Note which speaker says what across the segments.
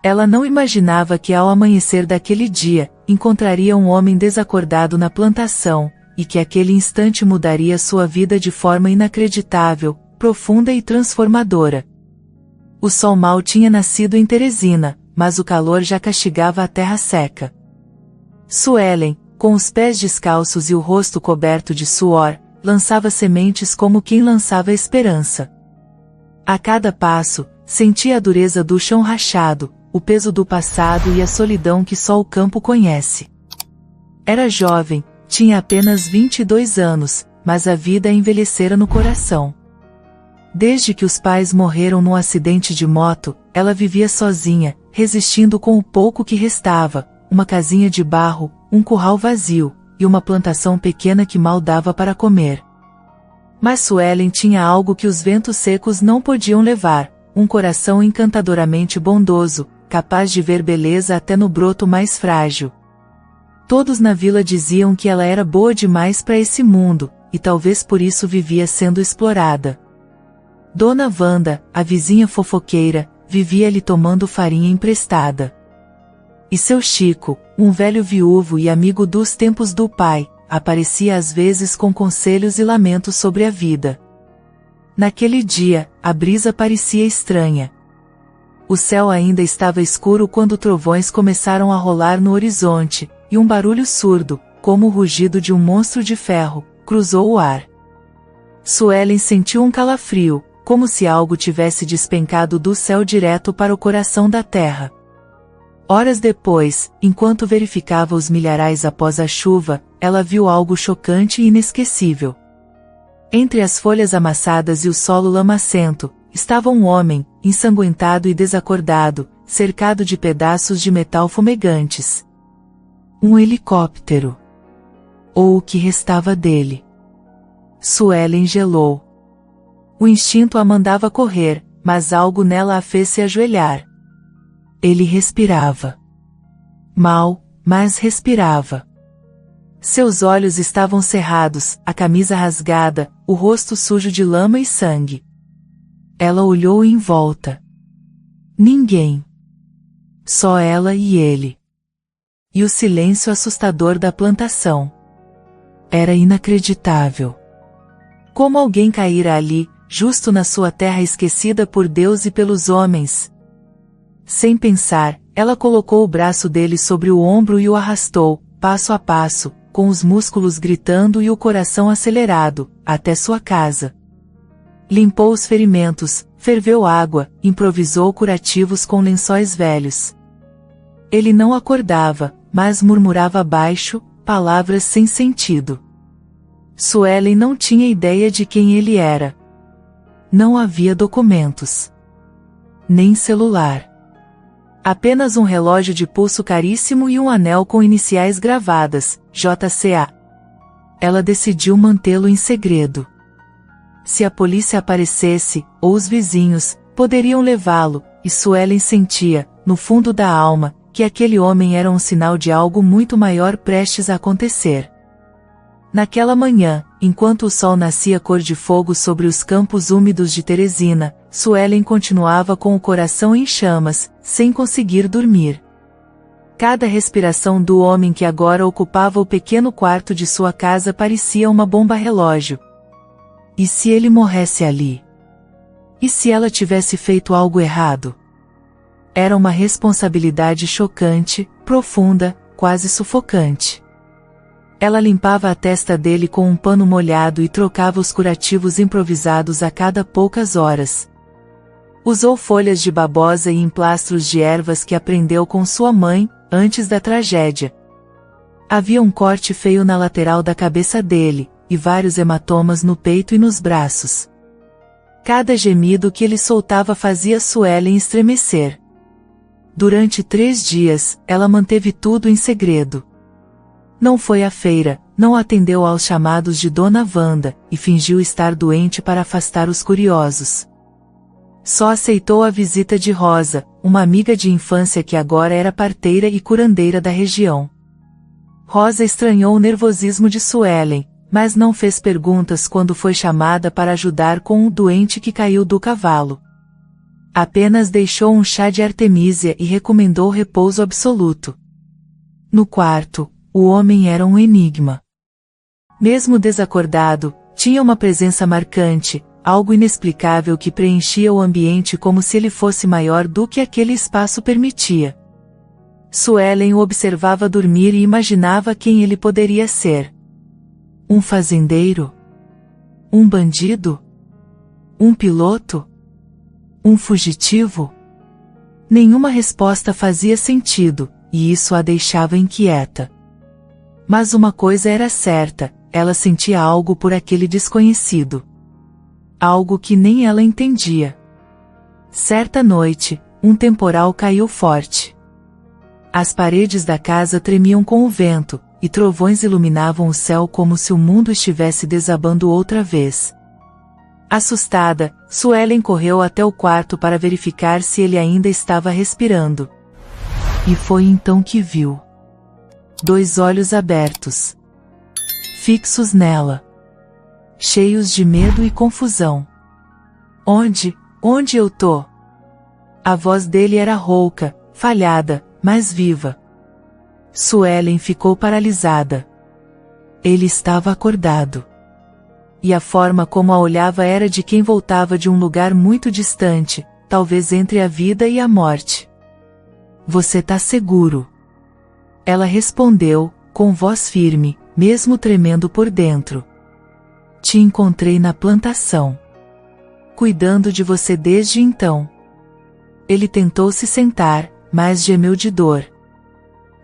Speaker 1: Ela não imaginava que ao amanhecer daquele dia, encontraria um homem desacordado na plantação, e que aquele instante mudaria sua vida de forma inacreditável, profunda e transformadora. O sol mal tinha nascido em Teresina, mas o calor já castigava a terra seca. Suelen, com os pés descalços e o rosto coberto de suor, lançava sementes como quem lançava esperança. A cada passo, sentia a dureza do chão rachado, o peso do passado e a solidão que só o campo conhece. Era jovem, tinha apenas 22 anos, mas a vida a envelhecera no coração. Desde que os pais morreram num acidente de moto, ela vivia sozinha, resistindo com o pouco que restava, uma casinha de barro, um curral vazio, e uma plantação pequena que mal dava para comer. Mas Suelen tinha algo que os ventos secos não podiam levar, um coração encantadoramente bondoso, capaz de ver beleza até no broto mais frágil. Todos na vila diziam que ela era boa demais para esse mundo, e talvez por isso vivia sendo explorada. Dona Wanda, a vizinha fofoqueira, vivia lhe tomando farinha emprestada. E seu Chico, um velho viúvo e amigo dos tempos do pai, aparecia às vezes com conselhos e lamentos sobre a vida. Naquele dia, a brisa parecia estranha. O céu ainda estava escuro quando trovões começaram a rolar no horizonte, e um barulho surdo, como o rugido de um monstro de ferro, cruzou o ar. Suelen sentiu um calafrio, como se algo tivesse despencado do céu direto para o coração da terra. Horas depois, enquanto verificava os milharais após a chuva, ela viu algo chocante e inesquecível. Entre as folhas amassadas e o solo lamacento, estava um homem, ensanguentado e desacordado, cercado de pedaços de metal fumegantes. Um helicóptero. Ou o que restava dele. Suelen gelou. O instinto a mandava correr, mas algo nela a fez se ajoelhar. Ele respirava. Mal, mas respirava. Seus olhos estavam cerrados, a camisa rasgada, o rosto sujo de lama e sangue. Ela olhou em volta. Ninguém. Só ela e ele. E o silêncio assustador da plantação. Era inacreditável. Como alguém caíra ali, justo na sua terra esquecida por Deus e pelos homens? Sem pensar, ela colocou o braço dele sobre o ombro e o arrastou, passo a passo, com os músculos gritando e o coração acelerado, até sua casa. Limpou os ferimentos, ferveu água, improvisou curativos com lençóis velhos. Ele não acordava, mas murmurava baixo, palavras sem sentido. Suelen não tinha ideia de quem ele era. Não havia documentos. Nem celular. Apenas um relógio de pulso caríssimo e um anel com iniciais gravadas, JCA. Ela decidiu mantê-lo em segredo. Se a polícia aparecesse, ou os vizinhos, poderiam levá-lo, e Suelen sentia, no fundo da alma, que aquele homem era um sinal de algo muito maior prestes a acontecer. Naquela manhã, enquanto o sol nascia cor de fogo sobre os campos úmidos de Teresina, Suelen continuava com o coração em chamas, sem conseguir dormir. Cada respiração do homem que agora ocupava o pequeno quarto de sua casa parecia uma bomba-relógio. E se ele morresse ali? E se ela tivesse feito algo errado? Era uma responsabilidade chocante, profunda, quase sufocante. Ela limpava a testa dele com um pano molhado e trocava os curativos improvisados a cada poucas horas. Usou folhas de babosa e emplastros de ervas que aprendeu com sua mãe, antes da tragédia. Havia um corte feio na lateral da cabeça dele, e vários hematomas no peito e nos braços. Cada gemido que ele soltava fazia Suelen estremecer. Durante 3 dias, ela manteve tudo em segredo. Não foi à feira, não atendeu aos chamados de Dona Wanda, e fingiu estar doente para afastar os curiosos. Só aceitou a visita de Rosa, uma amiga de infância que agora era parteira e curandeira da região. Rosa estranhou o nervosismo de Suelen, mas não fez perguntas quando foi chamada para ajudar com um doente que caiu do cavalo. Apenas deixou um chá de artemísia e recomendou repouso absoluto. No quarto, o homem era um enigma. Mesmo desacordado, tinha uma presença marcante, algo inexplicável que preenchia o ambiente como se ele fosse maior do que aquele espaço permitia. Suelen o observava dormir e imaginava quem ele poderia ser. Um fazendeiro? Um bandido? Um piloto? Um fugitivo? Nenhuma resposta fazia sentido, e isso a deixava inquieta. Mas uma coisa era certa, ela sentia algo por aquele desconhecido. Algo que nem ela entendia. Certa noite, um temporal caiu forte. As paredes da casa tremiam com o vento, e trovões iluminavam o céu como se o mundo estivesse desabando outra vez. Assustada, Suelen correu até o quarto para verificar se ele ainda estava respirando. E foi então que viu. 2 olhos abertos. Fixos nela. Cheios de medo e confusão. Onde eu tô? A voz dele era rouca, falhada, mas viva. Suelen ficou paralisada. Ele estava acordado. E a forma como a olhava era de quem voltava de um lugar muito distante, talvez entre a vida e a morte. Você tá seguro? Ela respondeu, com voz firme, mesmo tremendo por dentro. Te encontrei na plantação. Cuidando de você desde então. Ele tentou se sentar, mas gemeu de dor.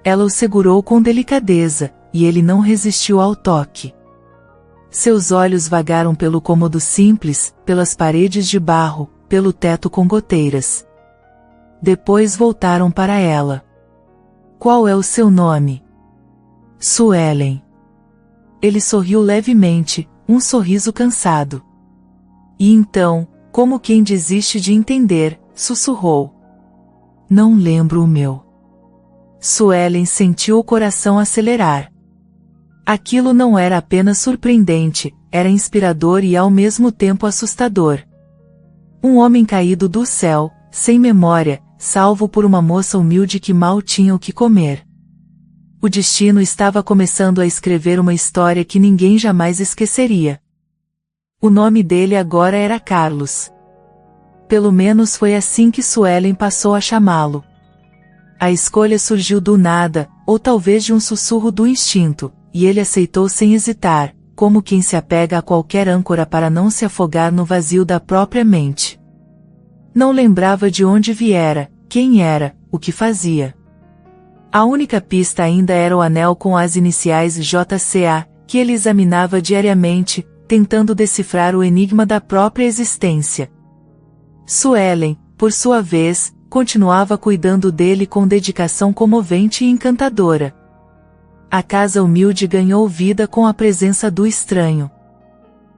Speaker 1: Ela o segurou com delicadeza, e ele não resistiu ao toque. Seus olhos vagaram pelo cômodo simples, pelas paredes de barro, pelo teto com goteiras. Depois voltaram para ela. Qual é o seu nome? Suelen. Ele sorriu levemente, um sorriso cansado. E então, como quem desiste de entender, sussurrou. Não lembro o meu. Suelen sentiu o coração acelerar. Aquilo não era apenas surpreendente, era inspirador e ao mesmo tempo assustador. Um homem caído do céu, sem memória, salvo por uma moça humilde que mal tinha o que comer. O destino estava começando a escrever uma história que ninguém jamais esqueceria. O nome dele agora era Carlos. Pelo menos foi assim que Suelen passou a chamá-lo. A escolha surgiu do nada, ou talvez de um sussurro do instinto, e ele aceitou sem hesitar, como quem se apega a qualquer âncora para não se afogar no vazio da própria mente. Não lembrava de onde viera, quem era, o que fazia. A única pista ainda era o anel com as iniciais JCA, que ele examinava diariamente, tentando decifrar o enigma da própria existência. Suelen, por sua vez, continuava cuidando dele com dedicação comovente e encantadora. A casa humilde ganhou vida com a presença do estranho.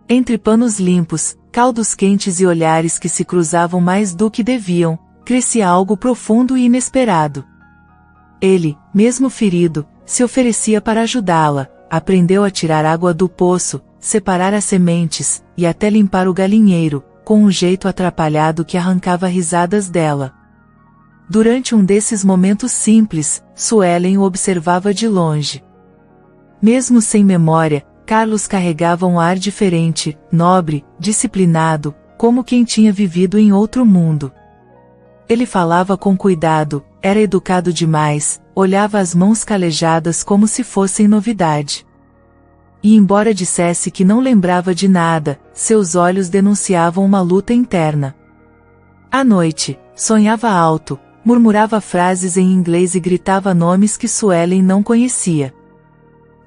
Speaker 1: Entre panos limpos, caldos quentes e olhares que se cruzavam mais do que deviam, crescia algo profundo e inesperado. Ele, mesmo ferido, se oferecia para ajudá-la, aprendeu a tirar água do poço, separar as sementes, e até limpar o galinheiro, com um jeito atrapalhado que arrancava risadas dela. Durante um desses momentos simples, Suelen o observava de longe. Mesmo sem memória, Carlos carregava um ar diferente, nobre, disciplinado, como quem tinha vivido em outro mundo. Ele falava com cuidado, era educado demais, olhava as mãos calejadas como se fossem novidade. E embora dissesse que não lembrava de nada, seus olhos denunciavam uma luta interna. À noite, sonhava alto, murmurava frases em inglês e gritava nomes que Suelen não conhecia.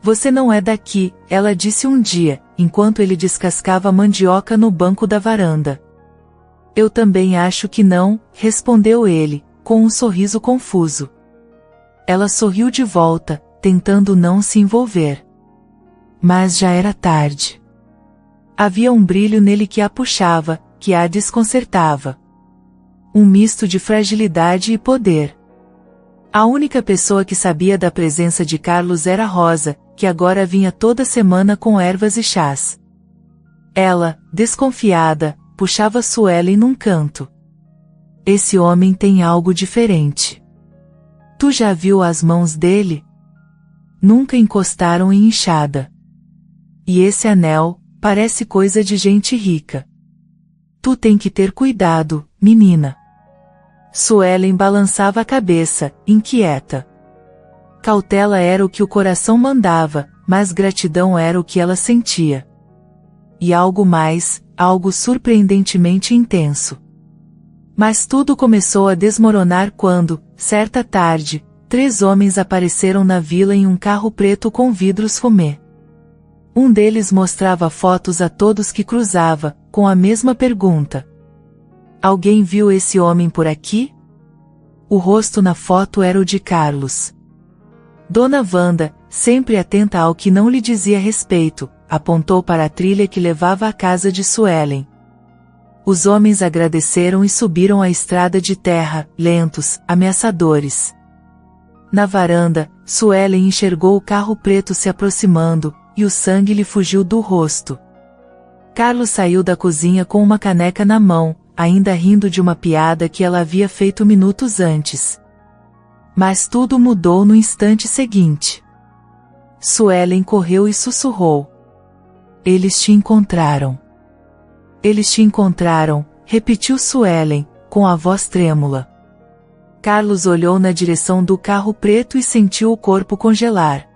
Speaker 1: Você não é daqui, ela disse um dia, enquanto ele descascava mandioca no banco da varanda. Eu também acho que não, respondeu ele, com um sorriso confuso. Ela sorriu de volta, tentando não se envolver. Mas já era tarde. Havia um brilho nele que a puxava, que a desconcertava. Um misto de fragilidade e poder. A única pessoa que sabia da presença de Carlos era Rosa, que agora vinha toda semana com ervas e chás. Ela, desconfiada, puxava Suelen num canto. Esse homem tem algo diferente. Tu já viu as mãos dele? Nunca encostaram em enxada. E esse anel, parece coisa de gente rica. Tu tem que ter cuidado, menina. Suelen balançava a cabeça, inquieta. Cautela era o que o coração mandava, mas gratidão era o que ela sentia. E algo mais, algo surpreendentemente intenso. Mas tudo começou a desmoronar quando, certa tarde, 3 homens apareceram na vila em um carro preto com vidros fumê. Um deles mostrava fotos a todos que cruzava, com a mesma pergunta. Alguém viu esse homem por aqui? O rosto na foto era o de Carlos. Dona Wanda, sempre atenta ao que não lhe dizia respeito, apontou para a trilha que levava à casa de Suelen. Os homens agradeceram e subiram a estrada de terra, lentos, ameaçadores. Na varanda, Suelen enxergou o carro preto se aproximando, e o sangue lhe fugiu do rosto. Carlos saiu da cozinha com uma caneca na mão, ainda rindo de uma piada que ela havia feito minutos antes. Mas tudo mudou no instante seguinte. Suelen correu e sussurrou. Eles te encontraram. Eles te encontraram, repetiu Suelen, com a voz trêmula. Carlos olhou na direção do carro preto e sentiu o corpo congelar.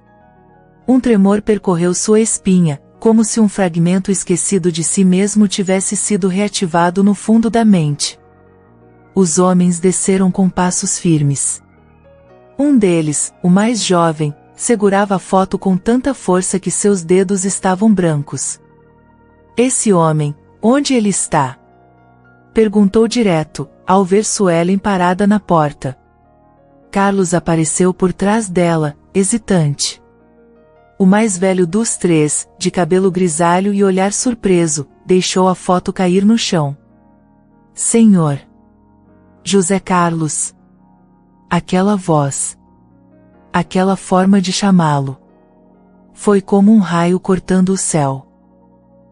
Speaker 1: Um tremor percorreu sua espinha, como se um fragmento esquecido de si mesmo tivesse sido reativado no fundo da mente. Os homens desceram com passos firmes. Um deles, o mais jovem, segurava a foto com tanta força que seus dedos estavam brancos. Esse homem, onde ele está? Perguntou direto, ao ver Suelen parada na porta. Carlos apareceu por trás dela, hesitante. O mais velho dos 3, de cabelo grisalho e olhar surpreso, deixou a foto cair no chão. Senhor! José Carlos! Aquela voz. Aquela forma de chamá-lo. Foi como um raio cortando o céu.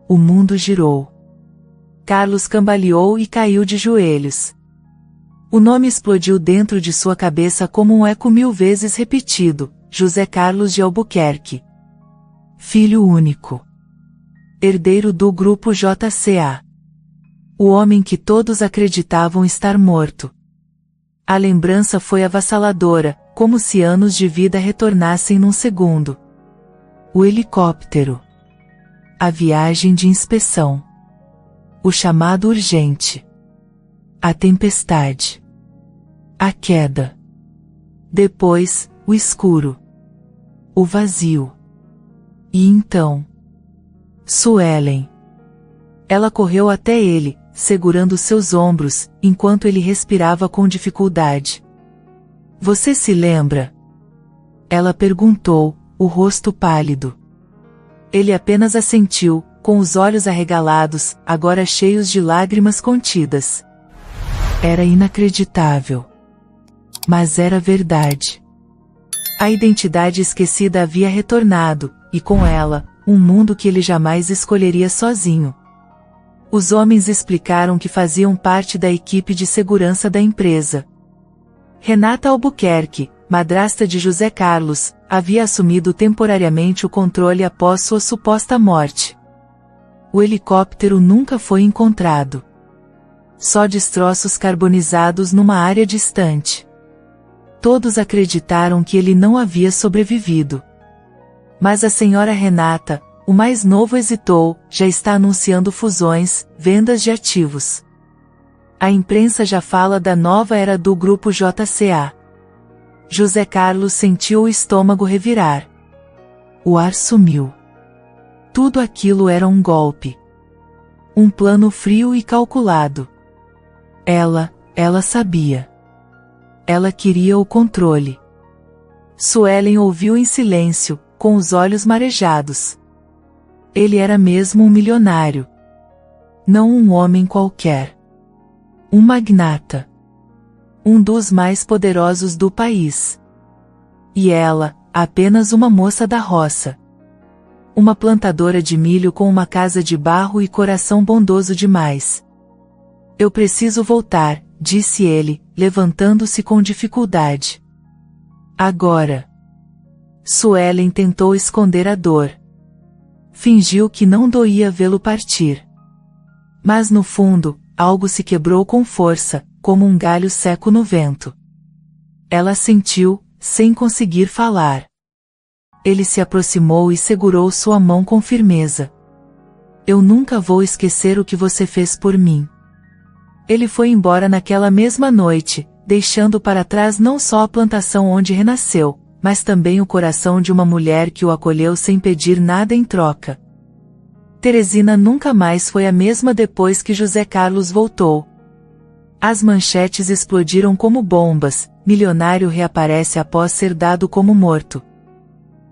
Speaker 1: O mundo girou. Carlos cambaleou e caiu de joelhos. O nome explodiu dentro de sua cabeça como um eco 1000 vezes repetido, José Carlos de Albuquerque. Filho único. Herdeiro do grupo JCA. O homem que todos acreditavam estar morto. A lembrança foi avassaladora, como se anos de vida retornassem num segundo. O helicóptero. A viagem de inspeção. O chamado urgente. A tempestade. A queda. Depois, o escuro. O vazio. E então... Suelen. Ela correu até ele, segurando seus ombros, enquanto ele respirava com dificuldade. Você se lembra? Ela perguntou, o rosto pálido. Ele apenas assentiu, com os olhos arregalados, agora cheios de lágrimas contidas. Era inacreditável. Mas era verdade. A identidade esquecida havia retornado, e com ela, um mundo que ele jamais escolheria sozinho. Os homens explicaram que faziam parte da equipe de segurança da empresa. Renata Albuquerque, madrasta de José Carlos, havia assumido temporariamente o controle após sua suposta morte. O helicóptero nunca foi encontrado. Só destroços carbonizados numa área distante. Todos acreditaram que ele não havia sobrevivido. Mas a senhora Renata, o mais novo, hesitou, já está anunciando fusões, vendas de ativos. A imprensa já fala da nova era do grupo JCA. José Carlos sentiu o estômago revirar. O ar sumiu. Tudo aquilo era um golpe. Um plano frio e calculado. Ela sabia. Ela queria o controle. Suelen ouviu em silêncio, com os olhos marejados. Ele era mesmo um milionário. Não um homem qualquer. Um magnata. Um dos mais poderosos do país. E ela, apenas uma moça da roça. Uma plantadora de milho com uma casa de barro e coração bondoso demais. Eu preciso voltar, disse ele, levantando-se com dificuldade. Agora. Suelen tentou esconder a dor. Fingiu que não doía vê-lo partir. Mas no fundo, algo se quebrou com força, como um galho seco no vento. Ela sentiu, sem conseguir falar. Ele se aproximou e segurou sua mão com firmeza. Eu nunca vou esquecer o que você fez por mim. Ele foi embora naquela mesma noite, deixando para trás não só a plantação onde renasceu, mas também o coração de uma mulher que o acolheu sem pedir nada em troca. Teresina nunca mais foi a mesma depois que José Carlos voltou. As manchetes explodiram como bombas, milionário reaparece após ser dado como morto.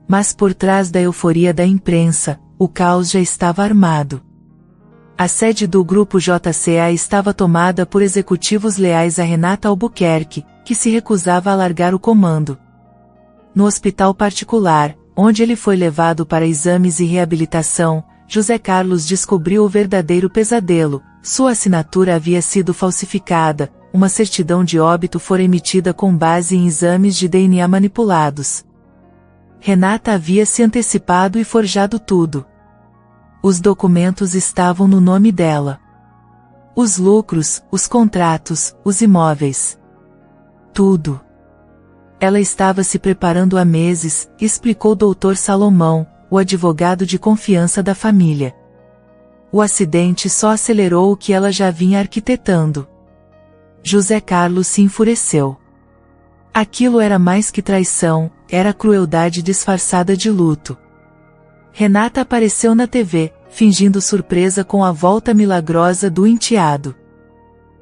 Speaker 1: Mas por trás da euforia da imprensa, o caos já estava armado. A sede do grupo JCA estava tomada por executivos leais a Renata Albuquerque, que se recusava a largar o comando. No hospital particular, onde ele foi levado para exames e reabilitação, José Carlos descobriu o verdadeiro pesadelo. Sua assinatura havia sido falsificada, uma certidão de óbito fora emitida com base em exames de DNA manipulados. Renata havia se antecipado e forjado tudo. Os documentos estavam no nome dela. Os lucros, os contratos, os imóveis. Tudo. Ela estava se preparando há meses, explicou Dr. Salomão, o advogado de confiança da família. O acidente só acelerou o que ela já vinha arquitetando. José Carlos se enfureceu. Aquilo era mais que traição, era crueldade disfarçada de luto. Renata apareceu na TV, fingindo surpresa com a volta milagrosa do enteado.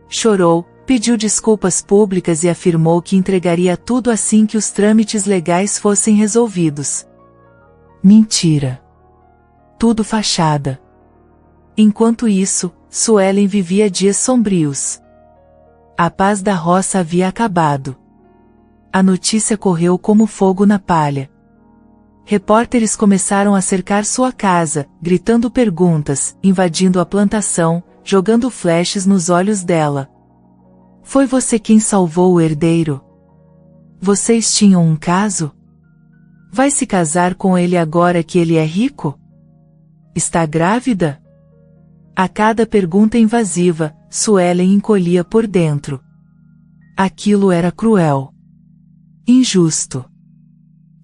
Speaker 1: Chorou, pediu desculpas públicas e afirmou que entregaria tudo assim que os trâmites legais fossem resolvidos. Mentira. Tudo fachada. Enquanto isso, Suelen vivia dias sombrios. A paz da roça havia acabado. A notícia correu como fogo na palha. Repórteres começaram a cercar sua casa, gritando perguntas, invadindo a plantação, jogando flashes nos olhos dela. Foi você quem salvou o herdeiro? Vocês tinham um caso? Vai se casar com ele agora que ele é rico? Está grávida? A cada pergunta invasiva, Suelen encolhia por dentro. Aquilo era cruel. Injusto.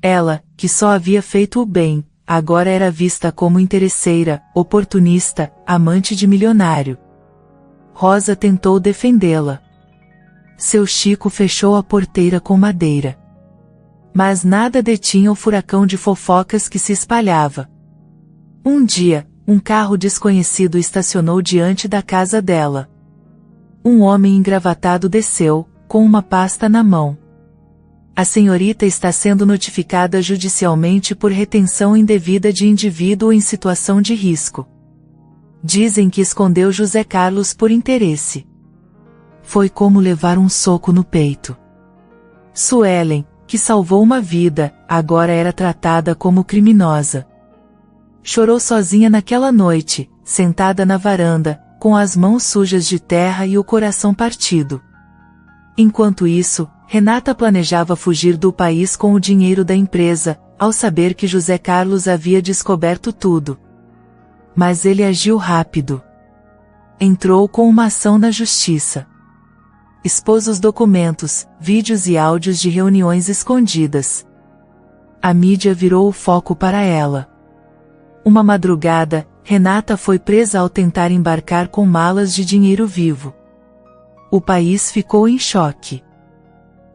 Speaker 1: Ela, que só havia feito o bem, agora era vista como interesseira, oportunista, amante de milionário. Rosa tentou defendê-la. Seu Chico fechou a porteira com madeira. Mas nada detinha o furacão de fofocas que se espalhava. Um dia, um carro desconhecido estacionou diante da casa dela. Um homem engravatado desceu, com uma pasta na mão. A senhorita está sendo notificada judicialmente por retenção indevida de indivíduo em situação de risco. Dizem que escondeu José Carlos por interesse. Foi como levar um soco no peito. Suelen, que salvou uma vida, agora era tratada como criminosa. Chorou sozinha naquela noite, sentada na varanda, com as mãos sujas de terra e o coração partido. Enquanto isso, Renata planejava fugir do país com o dinheiro da empresa, ao saber que José Carlos havia descoberto tudo. Mas ele agiu rápido. Entrou com uma ação na justiça. Expôs os documentos, vídeos e áudios de reuniões escondidas. A mídia virou o foco para ela. Uma madrugada, Renata foi presa ao tentar embarcar com malas de dinheiro vivo. O país ficou em choque.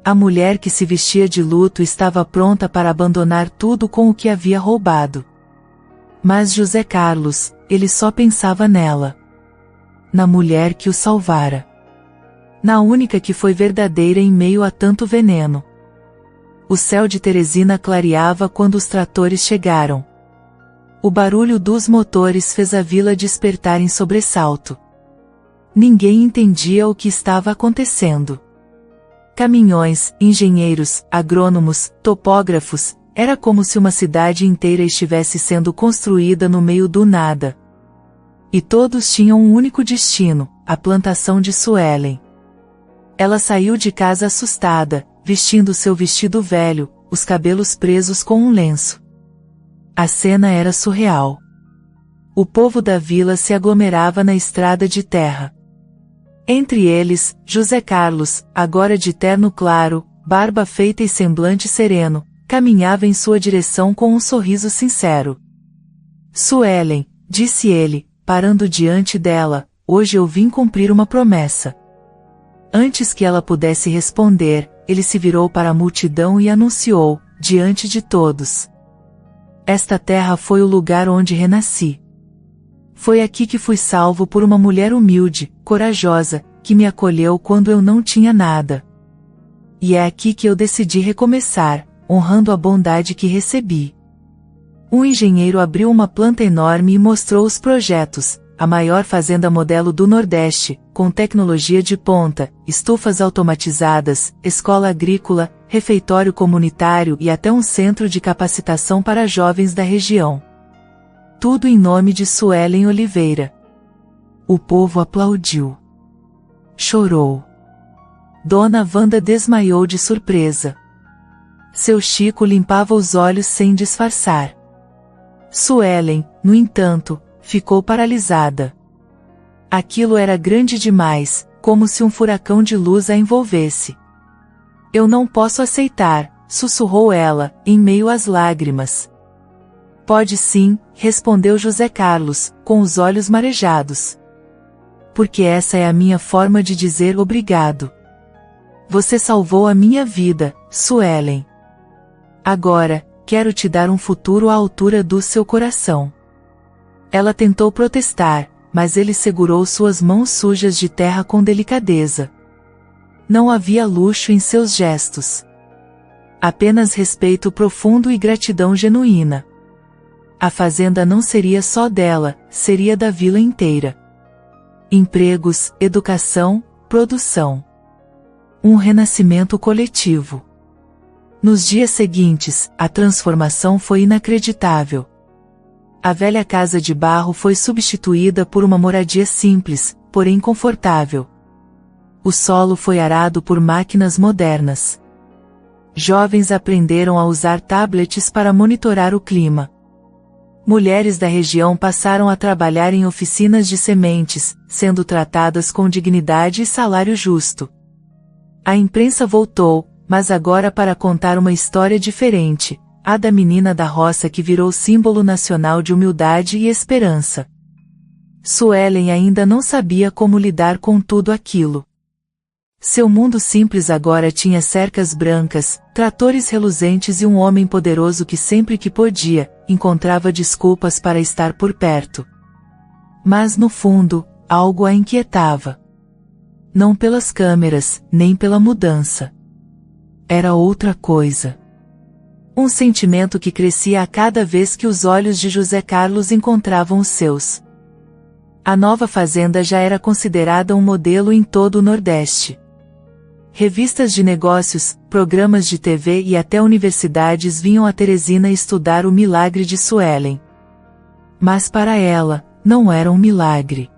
Speaker 1: A mulher que se vestia de luto estava pronta para abandonar tudo com o que havia roubado. Mas José Carlos, ele só pensava nela. Na mulher que o salvara. Na única que foi verdadeira em meio a tanto veneno. O céu de Teresina clareava quando os tratores chegaram. O barulho dos motores fez a vila despertar em sobressalto. Ninguém entendia o que estava acontecendo. Caminhões, engenheiros, agrônomos, topógrafos, era como se uma cidade inteira estivesse sendo construída no meio do nada. E todos tinham um único destino, a plantação de Suelen. Ela saiu de casa assustada, vestindo seu vestido velho, os cabelos presos com um lenço. A cena era surreal. O povo da vila se aglomerava na estrada de terra. Entre eles, José Carlos, agora de terno claro, barba feita e semblante sereno, caminhava em sua direção com um sorriso sincero. Suelen, disse ele, parando diante dela, hoje eu vim cumprir uma promessa. Antes que ela pudesse responder, ele se virou para a multidão e anunciou, diante de todos: esta terra foi o lugar onde renasci. Foi aqui que fui salvo por uma mulher humilde, corajosa, que me acolheu quando eu não tinha nada. E é aqui que eu decidi recomeçar, honrando a bondade que recebi. Um engenheiro abriu uma planta enorme e mostrou os projetos, a maior fazenda modelo do Nordeste, com tecnologia de ponta, estufas automatizadas, escola agrícola, refeitório comunitário e até um centro de capacitação para jovens da região. Tudo em nome de Suelen Oliveira. O povo aplaudiu. Chorou. Dona Wanda desmaiou de surpresa. Seu Chico limpava os olhos sem disfarçar. Suelen, no entanto, ficou paralisada. Aquilo era grande demais, como se um furacão de luz a envolvesse. Eu não posso aceitar, sussurrou ela, em meio às lágrimas. Pode sim, respondeu José Carlos, com os olhos marejados. Porque essa é a minha forma de dizer obrigado. Você salvou a minha vida, Suelen. Agora, quero te dar um futuro à altura do seu coração. Ela tentou protestar, mas ele segurou suas mãos sujas de terra com delicadeza. Não havia luxo em seus gestos. Apenas respeito profundo e gratidão genuína. A fazenda não seria só dela, seria da vila inteira. Empregos, educação, produção. Um renascimento coletivo. Nos dias seguintes, a transformação foi inacreditável. A velha casa de barro foi substituída por uma moradia simples, porém confortável. O solo foi arado por máquinas modernas. Jovens aprenderam a usar tablets para monitorar o clima. Mulheres da região passaram a trabalhar em oficinas de sementes, sendo tratadas com dignidade e salário justo. A imprensa voltou, mas agora para contar uma história diferente, a da menina da roça que virou símbolo nacional de humildade e esperança. Suelen ainda não sabia como lidar com tudo aquilo. Seu mundo simples agora tinha cercas brancas, tratores reluzentes e um homem poderoso que sempre que podia, encontrava desculpas para estar por perto. Mas no fundo, algo a inquietava. Não pelas câmeras, nem pela mudança. Era outra coisa. Um sentimento que crescia a cada vez que os olhos de José Carlos encontravam os seus. A nova fazenda já era considerada um modelo em todo o Nordeste. Revistas de negócios, programas de TV e até universidades vinham a Teresina estudar o milagre de Suelen. Mas para ela, não era um milagre.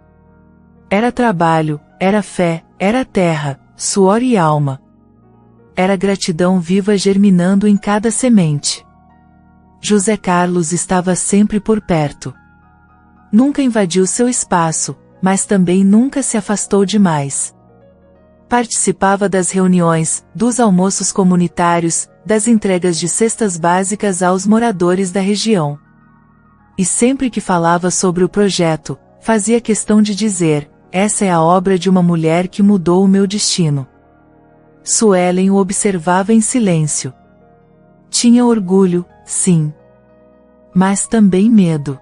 Speaker 1: Era trabalho, era fé, era terra, suor e alma. Era gratidão viva germinando em cada semente. José Carlos estava sempre por perto. Nunca invadiu seu espaço, mas também nunca se afastou demais. Participava das reuniões, dos almoços comunitários, das entregas de cestas básicas aos moradores da região. E sempre que falava sobre o projeto, fazia questão de dizer: essa é a obra de uma mulher que mudou o meu destino. Suelen o observava em silêncio. Tinha orgulho, sim. Mas também medo.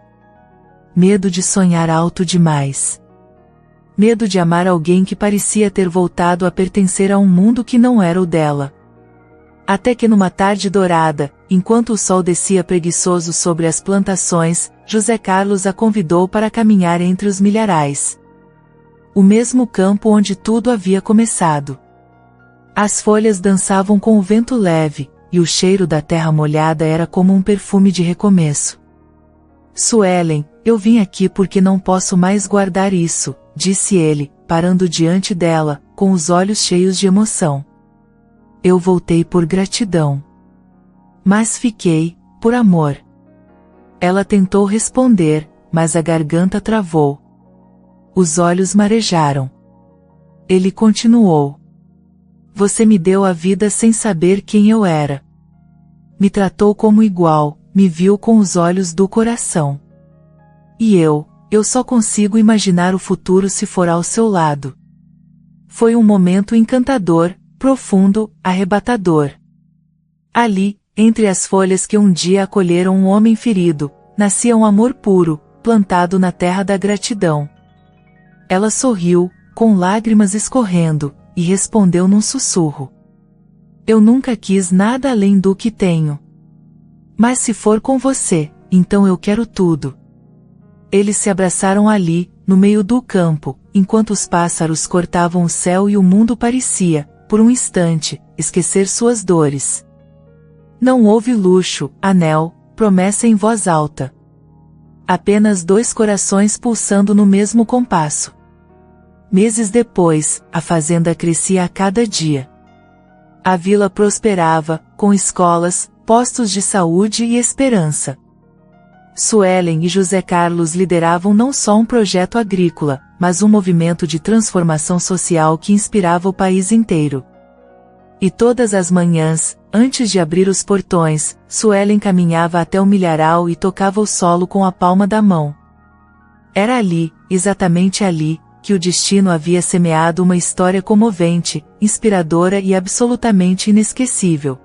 Speaker 1: Medo de sonhar alto demais. Medo de amar alguém que parecia ter voltado a pertencer a um mundo que não era o dela. Até que numa tarde dourada, enquanto o sol descia preguiçoso sobre as plantações, José Carlos a convidou para caminhar entre os milharais. O mesmo campo onde tudo havia começado. As folhas dançavam com o vento leve, e o cheiro da terra molhada era como um perfume de recomeço. Suelen, eu vim aqui porque não posso mais guardar isso, disse ele, parando diante dela, com os olhos cheios de emoção. Eu voltei por gratidão. Mas fiquei, por amor. Ela tentou responder, mas a garganta travou. Os olhos marejaram. Ele continuou. Você me deu a vida sem saber quem eu era. Me tratou como igual, me viu com os olhos do coração. E eu só consigo imaginar o futuro se for ao seu lado. Foi um momento encantador, profundo, arrebatador. Ali, entre as folhas que um dia acolheram um homem ferido, nascia um amor puro, plantado na terra da gratidão. Ela sorriu, com lágrimas escorrendo, e respondeu num sussurro. Eu nunca quis nada além do que tenho. Mas se for com você, então eu quero tudo. Eles se abraçaram ali, no meio do campo, enquanto os pássaros cortavam o céu e o mundo parecia, por um instante, esquecer suas dores. Não houve luxo, anel, promessa em voz alta. Apenas dois corações pulsando no mesmo compasso. Meses depois, a fazenda crescia a cada dia. A vila prosperava, com escolas, postos de saúde e esperança. Suelen e José Carlos lideravam não só um projeto agrícola, mas um movimento de transformação social que inspirava o país inteiro. E todas as manhãs, antes de abrir os portões, Suelen caminhava até o milharal e tocava o solo com a palma da mão. Era ali, exatamente ali, que o destino havia semeado uma história comovente, inspiradora e absolutamente inesquecível.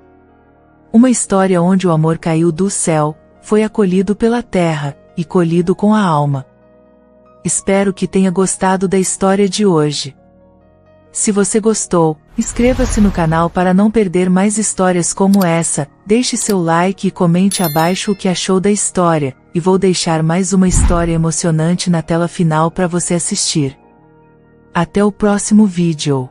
Speaker 1: Uma história onde o amor caiu do céu, foi acolhido pela terra, e colhido com a alma. Espero que tenha gostado da história de hoje. Se você gostou, inscreva-se no canal para não perder mais histórias como essa, deixe seu like e comente abaixo o que achou da história, e vou deixar mais uma história emocionante na tela final para você assistir. Até o próximo vídeo.